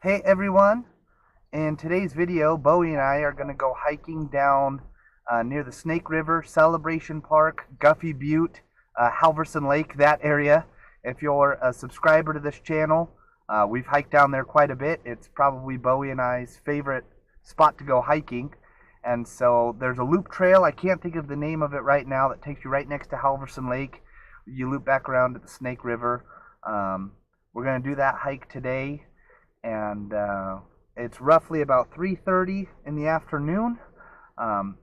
Hey everyone, in today's video Bowie and I are going to go hiking down near the Snake River, Celebration Park, Guffey Butte, Halverson Lake, that area. If you're a subscriber to this channel, we've hiked down there quite a bit. It's probably Bowie and I's favorite spot to go hiking. And so there's a loop trail, I can't think of the name of it right now, that takes you right next to Halverson Lake. You loop back around to the Snake River. We're going to do that hike today. And it's roughly about 3:30 in the afternoon.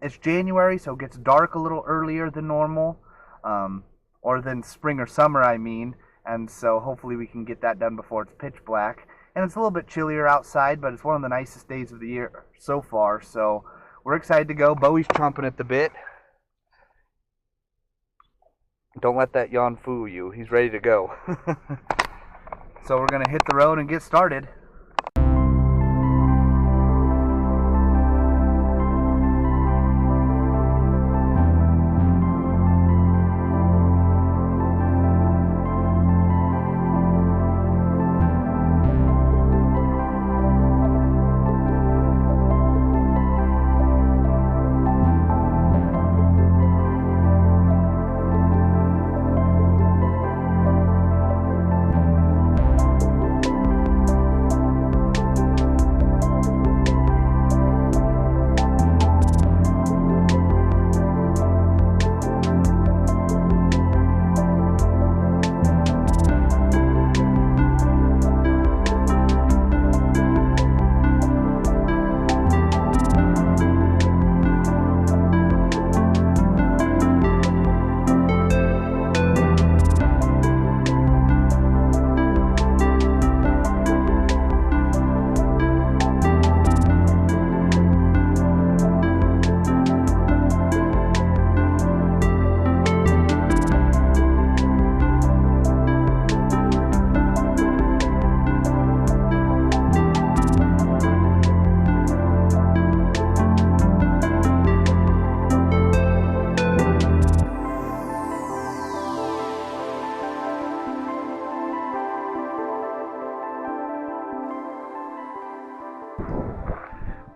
It's January, so it gets dark a little earlier than normal, or than spring or summer, I mean. And so hopefully we can get that done before it's pitch black. And it's a little bit chillier outside, but it's one of the nicest days of the year so far. So we're excited to go. Bowie's chomping at the bit. Don't let that yawn fool you. He's ready to go. So we're going to hit the road and get started.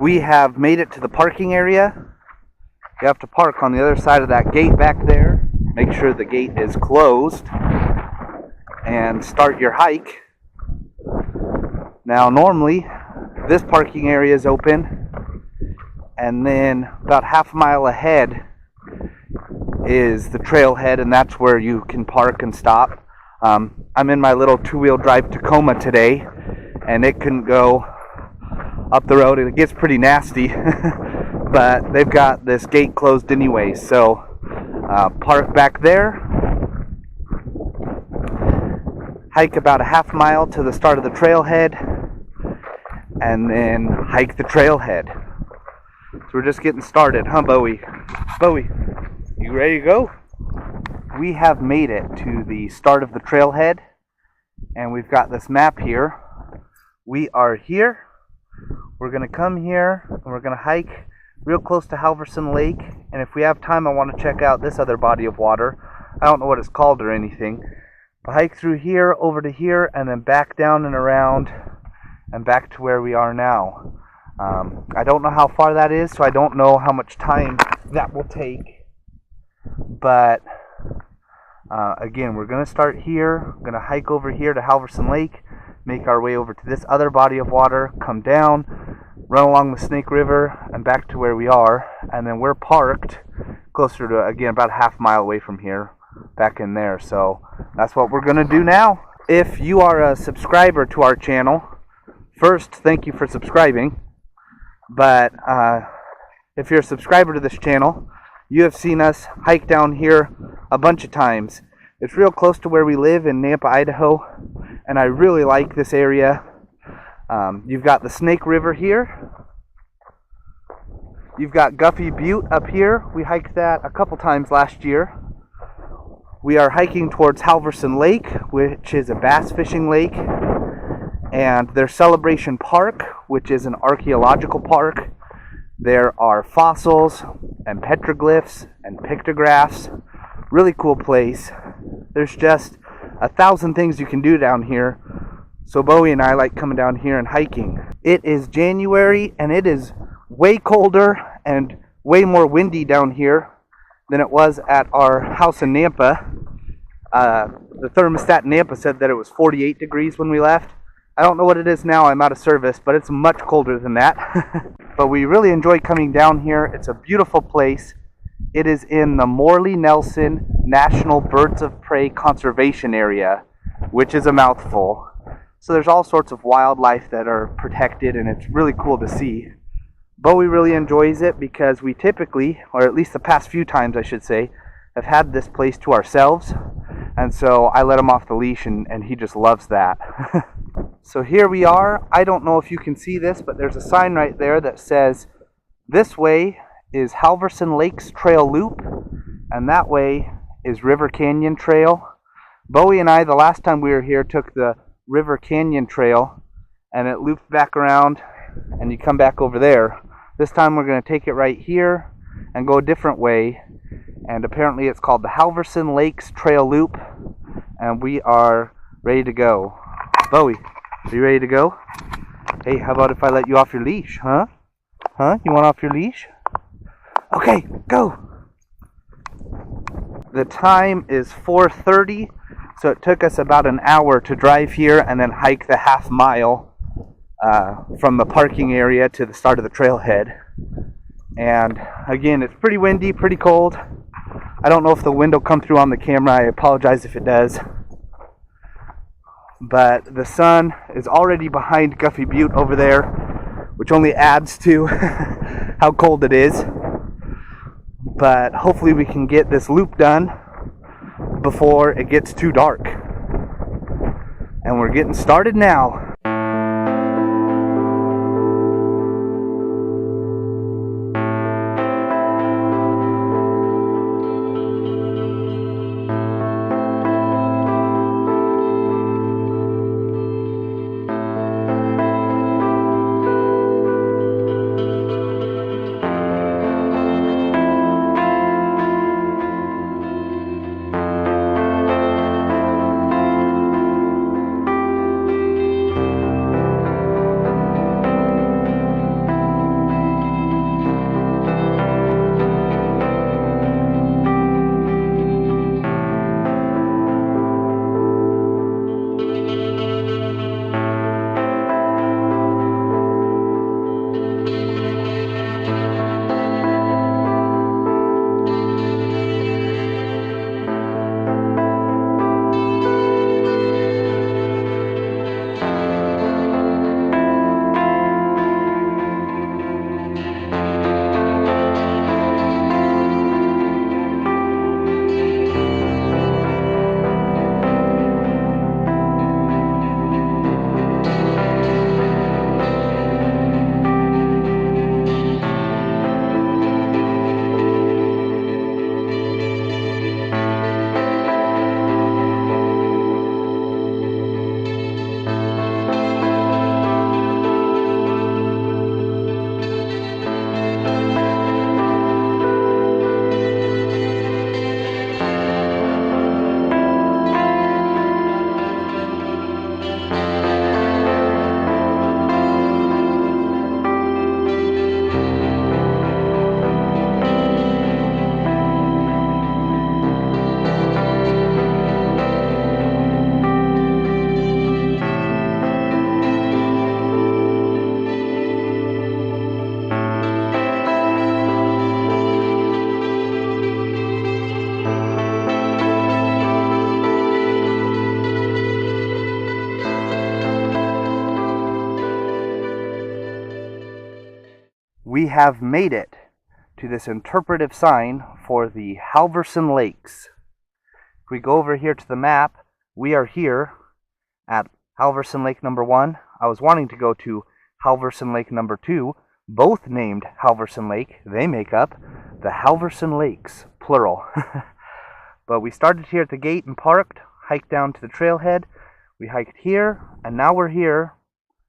We have made it to the parking area. You have to park on the other side of that gate back there. Make sure the gate is closed and start your hike. Now normally this parking area is open, and then about half a mile ahead is the trailhead, and that's where you can park and stop. I'm in my little two-wheel drive Tacoma today, and it couldn't go up the road, and it gets pretty nasty. But they've got this gate closed anyway, so park back there, hike about a half mile to the start of the trailhead, and then hike the trailhead. So we're just getting started, huh, Bowie? Bowie, you ready to go? We have made it to the start of the trailhead, and we've got this map here. We are here. We're going to come here, and we're going to hike real close to Halverson Lake, and if we have time I want to check out this other body of water. I don't know what it's called or anything. But hike through here, over to here, and then back down and around, and back to where we are now. I don't know how far that is, so I don't know how much time that will take. But again, we're going to start here. We're going to hike over here to Halverson Lake, make our way over to this other body of water, come down, run along the Snake River, and back to where we are. And then we're parked closer to, again, about a half mile away from here, back in there. So that's what we're going to do now. If you are a subscriber to our channel, first, thank you for subscribing. But if you're a subscriber to this channel, you have seen us hike down here a bunch of times. It's real close to where we live in Nampa, Idaho, and I really like this area. You've got the Snake River here. You've got Guffey Butte up here. We hiked that a couple times last year. We are hiking towards Halverson Lake, which is a bass fishing lake, and there's Celebration Park, which is an archaeological park. There are fossils and petroglyphs and pictographs. Really cool place. There's just 1,000 things you can do down here. So Bowie and I like coming down here and hiking. It is January and it is way colder and way more windy down here than it was at our house in Nampa. The thermostat in Nampa said that it was 48 degrees when we left. I don't know what it is now, I'm out of service, but it's much colder than that. But we really enjoy coming down here. It's a beautiful place. It is in the Morley Nelson National Birds of Prey Conservation Area, which is a mouthful. So there's all sorts of wildlife that are protected, and it's really cool to see. Bowie really enjoys it because we typically, or at least the past few times I should say, have had this place to ourselves. And so I let him off the leash and he just loves that. So here we are. I don't know if you can see this, but there's a sign right there that says, this way is Halverson Lakes Trail Loop, and that way is River Canyon Trail. Bowie and I, the last time we were here, took the River Canyon Trail, and it looped back around, and you come back over there. This time we're going to take it right here and go a different way, and apparently it's called the Halverson Lakes Trail Loop, and we are ready to go. Bowie, are you ready to go? Hey, how about if I let you off your leash, huh? Huh? You want off your leash? Okay, go! The time is 4:30, so it took us about an hour to drive here and then hike the half mile from the parking area to the start of the trailhead. And again, it's pretty windy, pretty cold. I don't know if the wind will come through on the camera. I apologize if it does. But the sun is already behind Guffey Butte over there, which only adds to how cold it is. But hopefully we can get this loop done before it gets too dark. And we're getting started now. We have made it to this interpretive sign for the Halverson Lakes. If we go over here to the map, we are here at Halverson Lake number 1. I was wanting to go to Halverson Lake number 2, both named Halverson Lake. They make up the Halverson Lakes, plural. But we started here at the gate and parked, hiked down to the trailhead. We hiked here, and now we're here.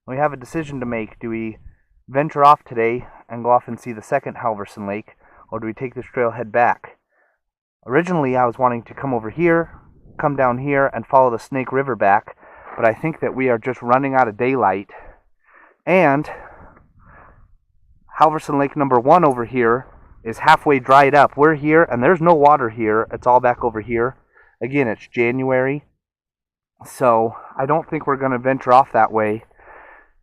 We have a decision to make. Do we venture off today and go off and see the second Halverson Lake, or do we take this trailhead back? Originally, I was wanting to come over here, come down here, and follow the Snake River back, but I think that we are just running out of daylight And Halverson Lake number 1 over here is halfway dried up. We're here, and there's no water here. It's all back over here. Again, it's January, so I don't think we're going to venture off that way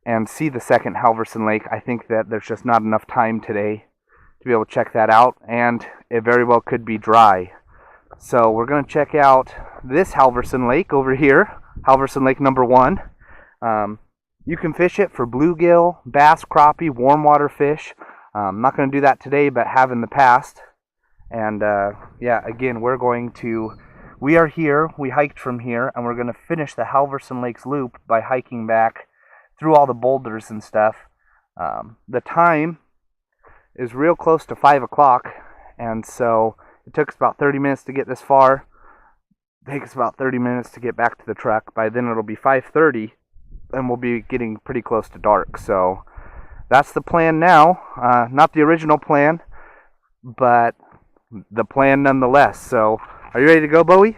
and see the second Halverson Lake. I think that there's just not enough time today to be able to check that out, and it very well could be dry. So we're going to check out this Halverson Lake over here, Halverson Lake number 1. You can fish it for bluegill, bass, crappie, warm water fish. I'm not going to do that today, but have in the past. And yeah, again, we are here, we hiked from here, and we're going to finish the Halverson Lakes Loop by hiking back through all the boulders and stuff. The time is real close to 5 o'clock, and so it took us about 30 minutes to get this far. It takes about 30 minutes to get back to the truck. By then it'll be 5:30, and we'll be getting pretty close to dark. So that's the plan now. Not the original plan, but the plan nonetheless. So are you ready to go, Bowie?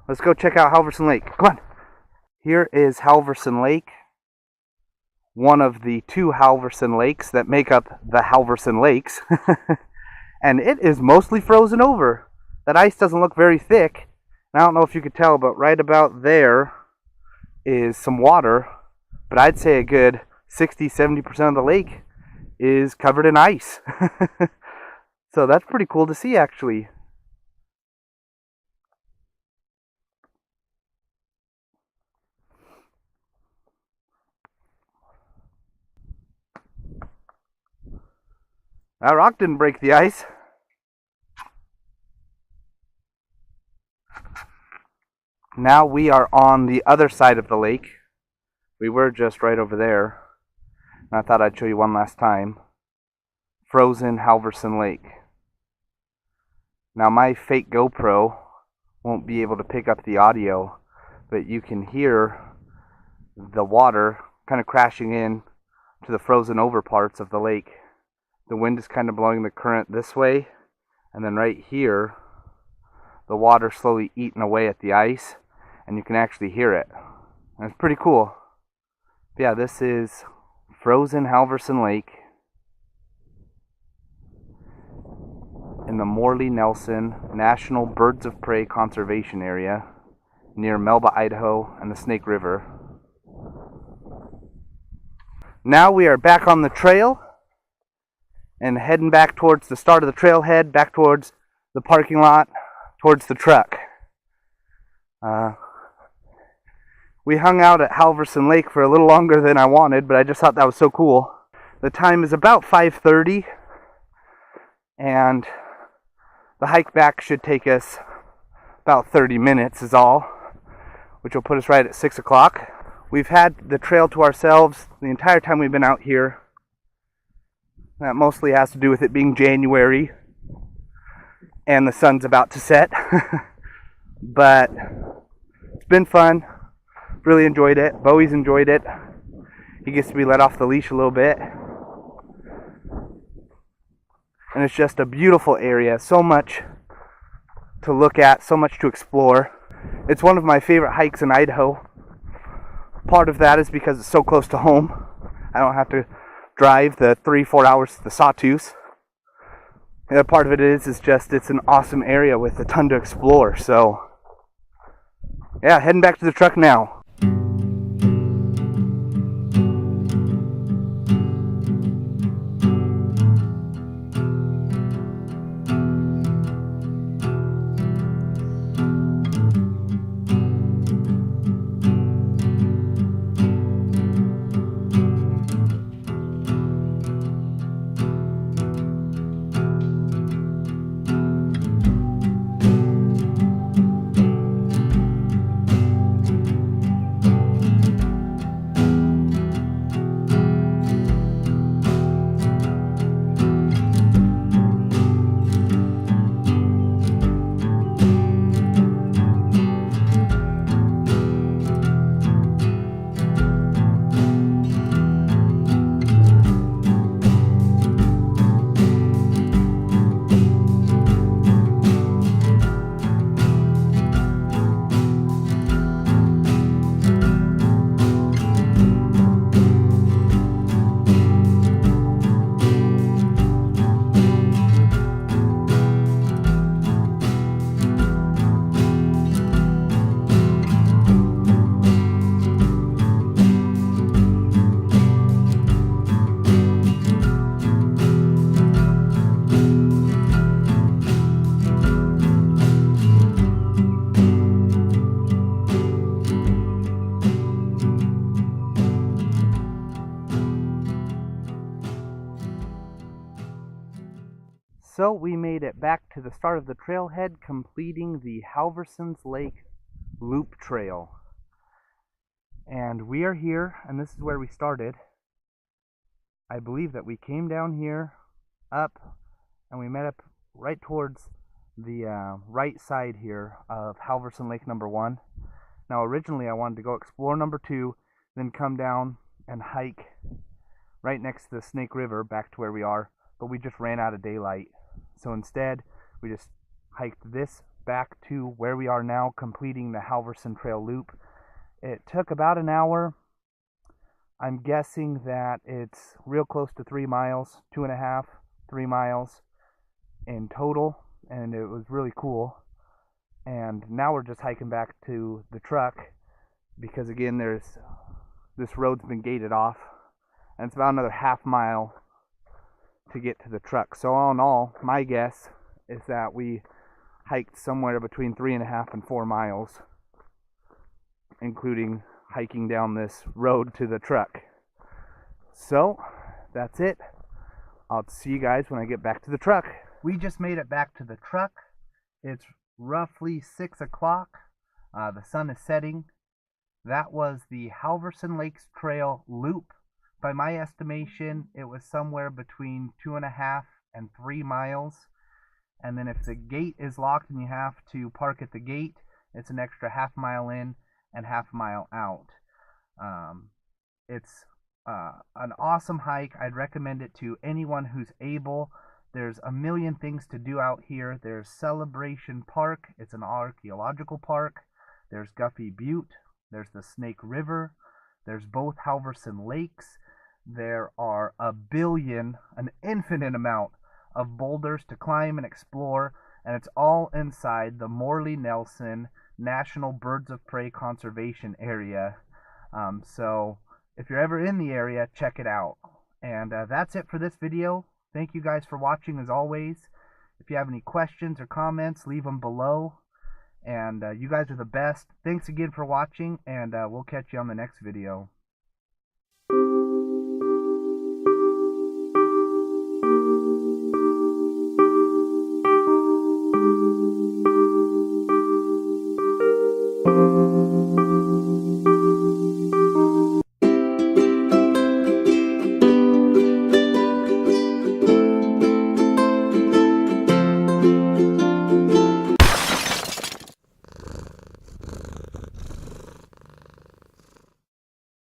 Let's go check out Halverson Lake. Come on. Here is Halverson Lake, one of the 2 Halverson Lakes that make up the Halverson Lakes. And it is mostly frozen over. That ice doesn't look very thick. I don't know if you could tell, but right about there is some water. But I'd say a good 60-70% of the lake is covered in ice. So that's pretty cool to see, actually. That rock didn't break the ice. Now we are on the other side of the lake. We were just right over there. And I thought I'd show you one last time. Frozen Halverson Lake. Now my fake GoPro won't be able to pick up the audio, but you can hear the water kind of crashing in to the frozen over parts of the lake. The wind is kind of blowing the current this way, and then right here, the water slowly eating away at the ice, and you can actually hear it. And it's pretty cool. But yeah, this is frozen Halverson Lake in the Morley Nelson National Birds of Prey Conservation Area near Melba, Idaho, and the Snake River. Now we are back on the trail and heading back towards the start of the trailhead, back towards the parking lot, towards the truck. We hung out at Halverson Lake for a little longer than I wanted, but I just thought that was so cool. The time is about 5:30, and the hike back should take us about 30 minutes is all, which will put us right at 6 o'clock. We've had the trail to ourselves the entire time we've been out here. That mostly has to do with it being January and the sun's about to set. But it's been fun. Really enjoyed it. Bowie's enjoyed it. He gets to be let off the leash a little bit. And it's just a beautiful area. So much to look at, so much to explore. It's one of my favorite hikes in Idaho. Part of that is because it's so close to home. I don't have to drive the 3-4 hours to the Sawtooth. The other part of it is just it's an awesome area with a ton to explore. So yeah, heading back to the truck now. So we made it back to the start of the trailhead, completing the Halverson Lake Loop Trail. And we are here, and this is where we started. I believe that we came down here, up, and we met up right towards the right side here of Halverson Lake number 1. Now originally I wanted to go explore number 2, then come down and hike right next to the Snake River back to where we are, but we just ran out of daylight. So instead, we just hiked this back to where we are now, completing the Halverson Trail Loop. It took about an hour. I'm guessing that it's real close to 3 miles, 2.5, 3 miles in total, and it was really cool. And now we're just hiking back to the truck because, again, this road's been gated off, and it's about another half mile to get to the truck. So all in all, my guess is that we hiked somewhere between 3.5 and 4 miles, including hiking down this road to the truck. So that's it. I'll see you guys when I get back to the truck. We just made it back to the truck. It's roughly 6 o'clock. The sun is setting. That was the Halverson Lakes Trail Loop. By my estimation, it was somewhere between 2.5 and 3 miles. And then if the gate is locked and you have to park at the gate, it's an extra half mile in and half mile out. It's an awesome hike. I'd recommend it to anyone who's able. There's a million things to do out here. There's Celebration Park. It's an archaeological park. There's Guffey Butte. There's the Snake River. There's both Halverson Lakes. There are an infinite amount of boulders to climb and explore, and it's all inside the Morley National Birds of Prey Conservation Area. So if you're ever in the area, check it out. And that's it for this video. Thank you guys for watching as always. If you have any questions or comments, leave them below. And you guys are the best. Thanks again for watching, and we'll catch you on the next video.